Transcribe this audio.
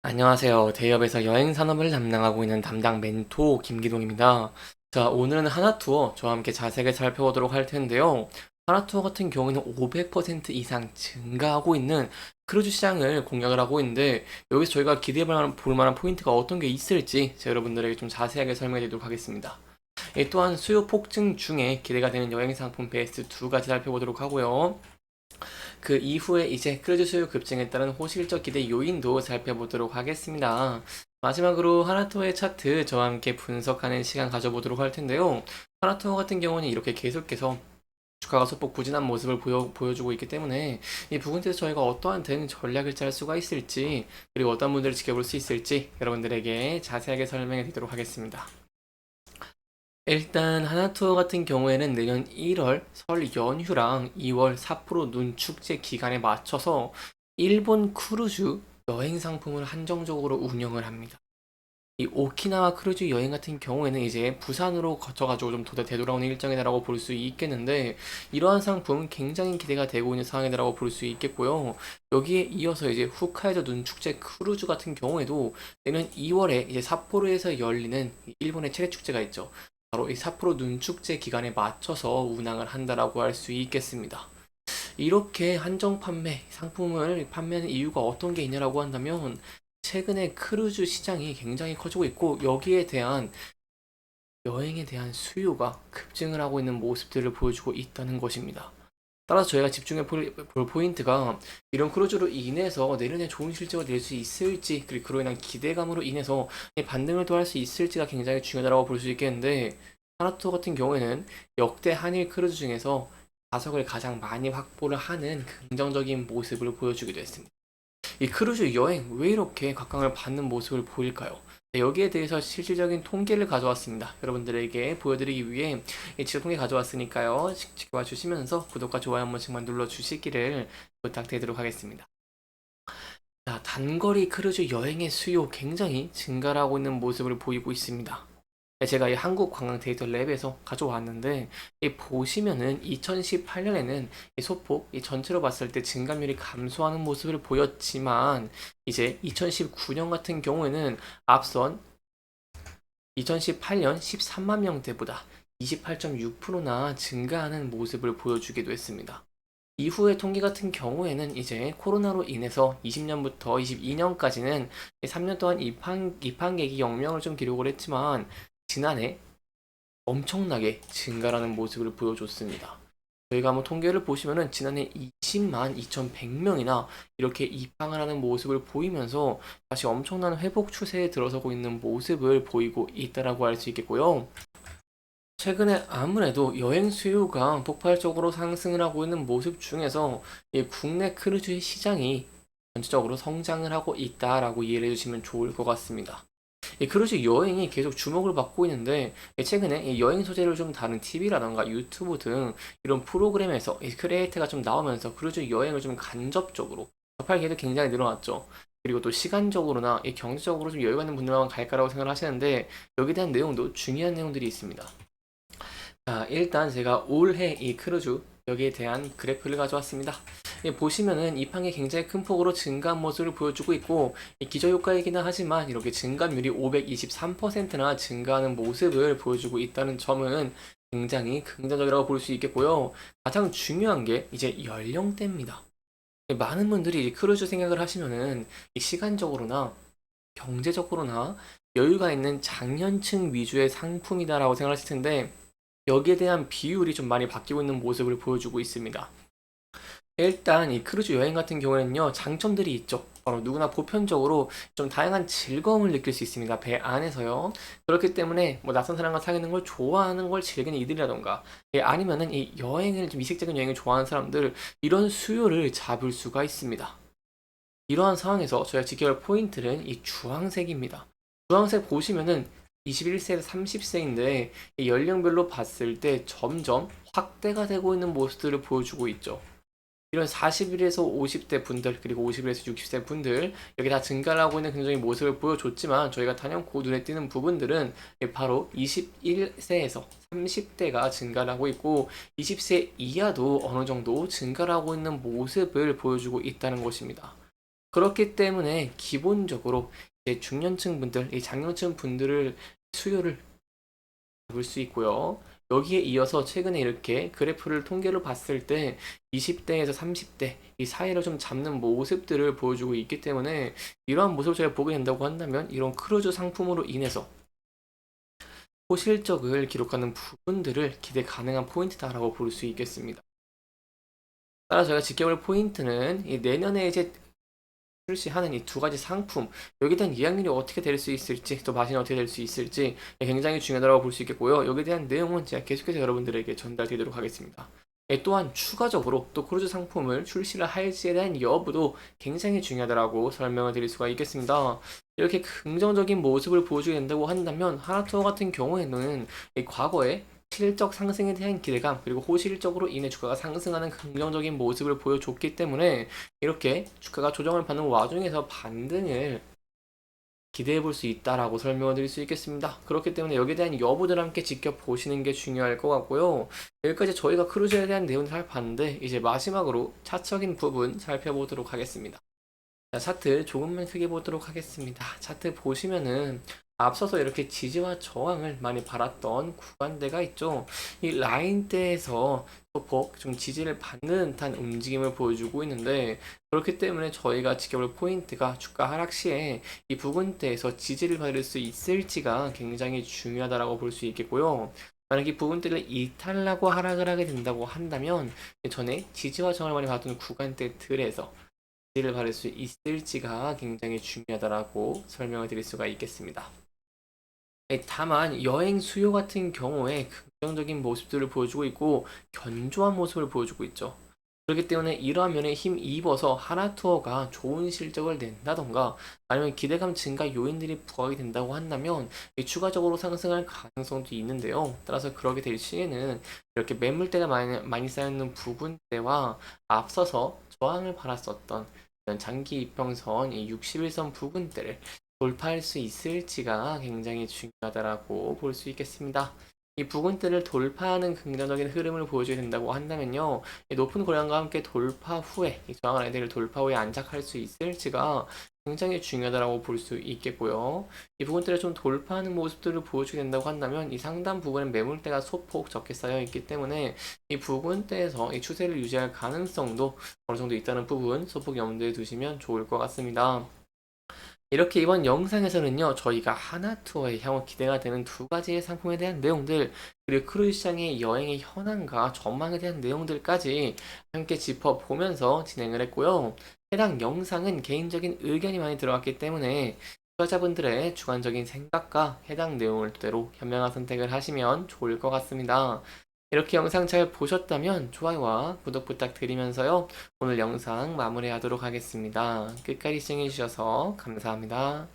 안녕하세요. 대기업에서 여행 산업을 담당하고 있는 담당 멘토 김기동입니다. 자, 오늘은 하나투어 저와 함께 자세하게 살펴보도록 할 텐데요. 하나투어 같은 경우에는 500% 이상 증가하고 있는 크루즈 시장을 공략을 하고 있는데 여기서 저희가 볼 만한 포인트가 어떤 게 있을지 제가 여러분들에게 좀 자세하게 설명해 드리도록 하겠습니다. 또한 수요 폭증 중에 기대가 되는 여행 상품 베이스 두 가지 살펴보도록 하고요. 그 이후에 이제 크루즈 수요 급증에 따른 호실적 기대 요인도 살펴보도록 하겠습니다. 마지막으로 하나투어의 차트 저와 함께 분석하는 시간 가져보도록 할 텐데요. 하나투어 같은 경우는 이렇게 계속해서 주가가 소폭 부진한 모습을 보여주고 있기 때문에 이 부분에서 저희가 어떠한 대응 전략을 짤 수가 있을지 그리고 어떤 분들을 지켜볼 수 있을지 여러분들에게 자세하게 설명해 드리도록 하겠습니다. 일단 하나투어 같은 경우에는 내년 1월 설 연휴랑 2월 삿포로 눈축제 기간에 맞춰서 일본 크루즈 여행 상품을 한정적으로 운영을 합니다. 이 오키나와 크루즈 여행 같은 경우에는 이제 부산으로 거쳐가지고 좀 되돌아오는 일정이라고 볼 수 있겠는데 이러한 상품 굉장히 기대가 되고 있는 상황이라고 볼 수 있겠고요. 여기에 이어서 이제 홋카이도 눈축제 크루즈 같은 경우에도 내년 2월에 이제 삿포로에서 열리는 일본의 체리 축제가 있죠. 바로 이 삿포로 눈축제 기간에 맞춰서 운항을 한다라고 할 수 있겠습니다. 이렇게 한정 판매 상품을 판매하는 이유가 어떤 게 있냐라고 한다면 최근에 크루즈 시장이 굉장히 커지고 있고 여기에 대한 여행에 대한 수요가 급증을 하고 있는 모습들을 보여주고 있다는 것입니다. 따라서 저희가 집중해 볼 포인트가 이런 크루즈로 인해서 내년에 좋은 실적을 낼 수 있을지 그리고 그로 인한 기대감으로 인해서 반등을 또 할 수 있을지가 굉장히 중요하다고 볼 수 있겠는데 하나투어 같은 경우에는 역대 한일 크루즈 중에서 좌석을 가장 많이 확보를 하는 긍정적인 모습을 보여주기도 했습니다. 이 크루즈 여행 왜 이렇게 각광을 받는 모습을 보일까요? 네, 여기에 대해서 실질적인 통계를 가져왔습니다. 여러분들에게 보여드리기 위해 이 지도 통계 가져왔으니까요. 지켜봐 주시면서 구독과 좋아요 한 번씩만 눌러주시기를 부탁드리도록 하겠습니다. 자, 단거리 크루즈 여행의 수요 굉장히 증가를 하고 있는 모습을 보이고 있습니다. 네, 제가 이 한국 관광 데이터 랩에서 가져왔는데 이 보시면은 2018년에는 이 소폭 이 전체로 봤을 때 증감률이 감소하는 모습을 보였지만 이제 2019년 같은 경우에는 앞선 2018년 13만 명대보다 28.6%나 증가하는 모습을 보여주기도 했습니다. 이후의 통계 같은 경우에는 이제 코로나로 인해서 20년부터 22년까지는 3년 동안 입항객이 0명을 좀 기록을 했지만 지난해 엄청나게 증가라는 모습을 보여줬습니다. 저희가 한번 통계를 보시면은 지난해 20만 2,100명이나 이렇게 입항을 하는 모습을 보이면서 다시 엄청난 회복 추세에 들어서고 있는 모습을 보이고 있다라고 할 수 있겠고요. 최근에 아무래도 여행 수요가 폭발적으로 상승을 하고 있는 모습 중에서 이 국내 크루즈 시장이 전체적으로 성장을 하고 있다라고 이해를 해주시면 좋을 것 같습니다. 이 크루즈 여행이 계속 주목을 받고 있는데 최근에 이 여행 소재를 좀 다룬 TV라던가 유튜브 등 이런 프로그램에서 이 크리에이터가 좀 나오면서 크루즈 여행을 좀 간접적으로 접할 기회도 굉장히 늘어났죠. 그리고 또 시간적으로나 이 경제적으로 좀 여유가 있는 분들만 갈까라고 생각을 하시는데 여기에 대한 내용도 중요한 내용들이 있습니다. 자, 일단 제가 올해 이 크루즈 여기에 대한 그래프를 가져왔습니다. 보시면은 입항이 굉장히 큰 폭으로 증가한 모습을 보여주고 있고 기저효과이기는 하지만 이렇게 증가율이 523%나 증가하는 모습을 보여주고 있다는 점은 굉장히 긍정적이라고 볼 수 있겠고요. 가장 중요한 게 이제 연령대입니다. 많은 분들이 이 크루즈 생각을 하시면은 시간적으로나 경제적으로나 여유가 있는 장년층 위주의 상품이다라고 생각하실 텐데 여기에 대한 비율이 좀 많이 바뀌고 있는 모습을 보여주고 있습니다. 일단 이 크루즈 여행 같은 경우에는요 장점들이 있죠. 바로 누구나 보편적으로 좀 다양한 즐거움을 느낄 수 있습니다. 배 안에서요. 그렇기 때문에 뭐 낯선 사람과 사귀는 걸 좋아하는 걸 즐기는 이들이라던가 아니면은 이 여행을 좀 이색적인 여행을 좋아하는 사람들 이런 수요를 잡을 수가 있습니다. 이러한 상황에서 저희가 지켜야 할 포인트는 이 주황색입니다. 주황색 보시면은 21세에서 30세인데 연령별로 봤을 때 점점 확대가 되고 있는 모습들을 보여주고 있죠. 이런 40일에서 50대 분들 그리고 50일에서 60세 분들 여기 다 증가를 하고 있는 굉장히 모습을 보여줬지만 저희가 단연코 눈에 띄는 부분들은 바로 21세에서 30대가 증가를 하고 있고 20세 이하도 어느 정도 증가를 하고 있는 모습을 보여주고 있다는 것입니다. 그렇기 때문에 기본적으로 이제 중년층 분들, 이 장년층 분들을 수요를 볼 수 있고요. 여기에 이어서 최근에 이렇게 그래프를 통계로 봤을 때 20대에서 30대 이 사이를 좀 잡는 모습들을 보여주고 있기 때문에 이러한 모습을 저희가 보게 된다고 한다면 이런 크루즈 상품으로 인해서 호실적을 기록하는 부분들을 기대 가능한 포인트다라고 볼 수 있겠습니다. 따라 저희가 지켜볼 포인트는 이 내년에 이제 출시하는 이 두 가지 상품, 여기에 대한 이해률이 어떻게 될 수 있을지, 또 맛이 어떻게 될 수 있을지 굉장히 중요하다고 볼 수 있겠고요. 여기에 대한 내용은 제가 계속해서 여러분들에게 전달드리도록 하겠습니다. 또한 추가적으로 또 크루즈 상품을 출시를 할지에 대한 여부도 굉장히 중요하다고 설명을 드릴 수가 있겠습니다. 이렇게 긍정적인 모습을 보여주게 된다고 한다면 하나투어 같은 경우에는 이 과거에 실적 상승에 대한 기대감 그리고 호실적으로 인해 주가가 상승하는 긍정적인 모습을 보여줬기 때문에 이렇게 주가가 조정을 받는 와중에서 반등을 기대해 볼 수 있다라고 설명을 드릴 수 있겠습니다. 그렇기 때문에 여기에 대한 여부들 함께 지켜보시는 게 중요할 것 같고요. 여기까지 저희가 크루즈에 대한 내용을 살펴봤는데 이제 마지막으로 차적인 부분 살펴보도록 하겠습니다. 자, 차트 조금만 크게 보도록 하겠습니다. 차트 보시면은 앞서서 이렇게 지지와 저항을 많이 받았던 구간대가 있죠. 이 라인대에서 소폭 좀 지지를 받는 듯한 움직임을 보여주고 있는데 그렇기 때문에 저희가 지켜볼 포인트가 주가 하락 시에 이 부근대에서 지지를 받을 수 있을지가 굉장히 중요하다라고 볼 수 있겠고요. 만약 이 부분대를 이탈하고 하락을 하게 된다고 한다면 전에 지지와 저항을 많이 받던 구간대들에서 지지를 받을 수 있을지가 굉장히 중요하다라고 설명을 드릴 수가 있겠습니다. 다만 여행 수요 같은 경우에 긍정적인 모습들을 보여주고 있고 견조한 모습을 보여주고 있죠. 그렇기 때문에 이러한 면에 힘입어서 하나투어가 좋은 실적을 낸다던가 아니면 기대감 증가 요인들이 부각이 된다고 한다면 추가적으로 상승할 가능성도 있는데요. 따라서 그렇게 될 시에는 이렇게 매물대가 많이 쌓여있는 부분대와 앞서서 저항을 받았었던 이런 장기 이평선 이 61선 부분대를 돌파할 수 있을지가 굉장히 중요하다라고 볼 수 있겠습니다. 이 부근대를 돌파하는 긍정적인 흐름을 보여줘야 된다고 한다면요. 이 높은 고량과 함께 돌파 후에 이 저항 라인들을 돌파 후에 안착할 수 있을지가 굉장히 중요하다고 볼 수 있겠고요. 이 부분대를 좀 돌파하는 모습들을 보여주게 된다고 한다면 이 상단 부분은 매물대가 소폭 적게 쌓여 있기 때문에 이 부분대에서 이 추세를 유지할 가능성도 어느 정도 있다는 부분 소폭 염두에 두시면 좋을 것 같습니다. 이렇게 이번 영상에서는요, 저희가 하나투어의 향후 기대가 되는 두 가지의 상품에 대한 내용들, 그리고 크루즈 시장의 여행의 현황과 전망에 대한 내용들까지 함께 짚어보면서 진행을 했고요. 해당 영상은 개인적인 의견이 많이 들어갔기 때문에 투자자분들의 주관적인 생각과 해당 내용을 토대로 현명한 선택을 하시면 좋을 것 같습니다. 이렇게 영상 잘 보셨다면 좋아요와 구독 부탁드리면서요. 오늘 영상 마무리하도록 하겠습니다. 끝까지 시청해주셔서 감사합니다.